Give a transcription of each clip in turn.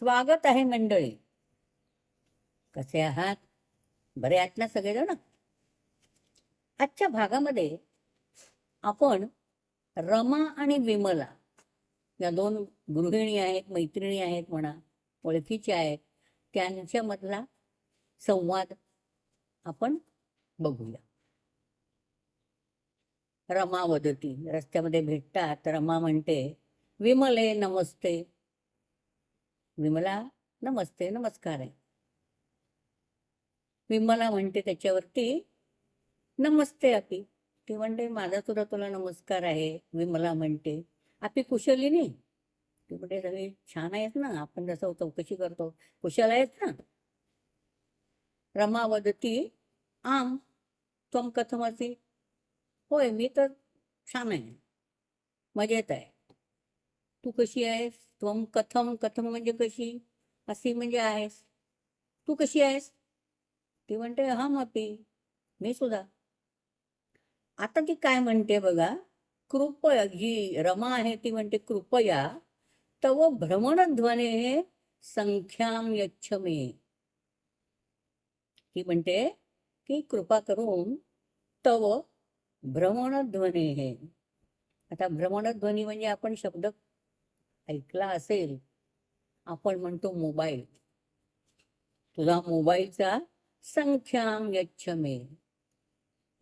स्वागत आहे मंडळी. कसे आहात? बरे आहात ना सगळेजण? आजच्या भागामध्ये आपण रमा आणि विमला या दोन गृहिणी आहेत, मैत्रिणी आहेत म्हणा, ओळखीच्या आहेत, त्यांच्यामधला संवाद आपण बघूया. रमा वदती, रस्त्यामध्ये भेटतात. रमा म्हणते, विमले नमस्ते. विमला नमस्ते, नमस्कार आहे. विमला म्हणते त्याच्यावरती, नमस्ते आपी. ती म्हणते, माझा सुद्धा तुला नमस्कार आहे. विमला म्हणते, आपी कुशली नाही? ती म्हणते, सगळी छान आहेत ना, आपण जसं चौकशी करतो कुशल आहेत ना. रमा वदती, आम त्वम कथमसि. होय, मी तर छान आहे, मजेत आहे. तू कशी आहेस? त्वम कथम, कथम म्हणजे कशी, अशी म्हणजे आहेस. तू कशी आहेस? ती म्हणते, हम अपी, मी सुद्धा. आता ती काय म्हणते बघा, कृपया, जी रमा आहे ती म्हणते, कृपया तव भ्रमणध्वने संख्याम यच्छ मे. ती म्हणते की कृपा करून तव भ्रमणध्वने हे. आता भ्रमणध्वनी म्हणजे आपण शब्द ऐकला असेल, आपण म्हणतो मोबाईल. तुझा मोबाईलचा संख्याम यच्छ मे,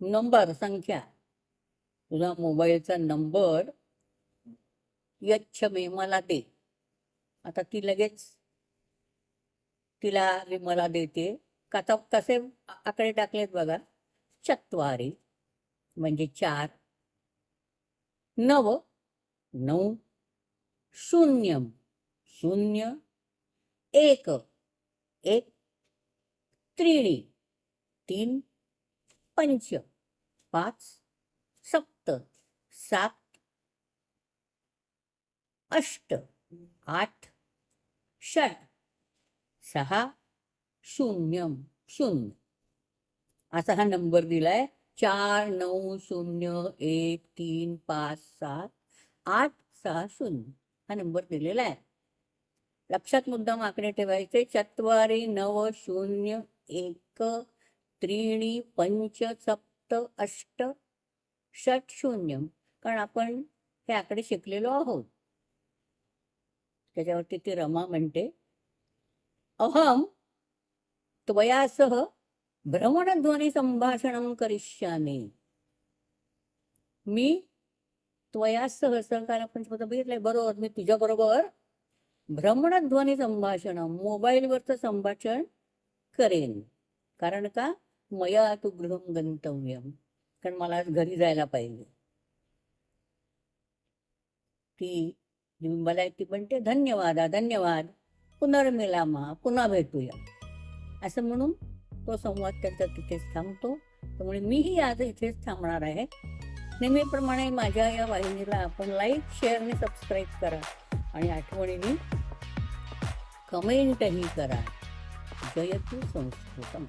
नंबर, संख्या, तुझा मोबाईलचा नंबर यच्छ मे, मला दे. आता ती लगेच तिला विमला देते. कसे आकडे टाकलेत बघा, चत्वारी म्हणजे 4, 9 9, 0 0, 1 1, त्रीणि 3, पंच 5, सप्त 7, अष्ट 8, षट 6, 0 0. असा हा नंबर दिलाय. 4 9 0 1 3 5 7 8 6 0 हा नंबर दिलेला आहे. लक्षात मुद्दाम आकडे ठेवायचे. 4 9 0 1 त्रीणि पंच सप्त अष्ट षट 0, कारण आपण हे आकडे शिकलेलो आहोत. त्याच्यावरती ती रमा म्हणते, अहम त्वया सह भ्रमणध्वनी संभाषण करिष्यामि. मी त्वया सह, सहकार आपण बघितलंय बरोबर, मी तुझ्या बरोबर भ्रमणध्वनी संभाषण, मोबाईलवरचं संभाषण करेन. कारण का, मया तू गृहम गंतव्यम, कारण मला आज घरी जायला पाहिजे. ती मला ती म्हणते, धन्यवाद धन्यवाद, पुनर्मिलामा, पुन्हा भेटूया, असं म्हणून तो संवाद त्यांचा तिथेच थांबतो. त्यामुळे मीही आज इथेच थांबणार आहे. नेहमीप्रमाणे माझ्या या वाहिनीला आपण लाईक, शेअर आणि सबस्क्राईब करा आणि आठवणीने कमेंटही करा. जयतु संस्कृतम.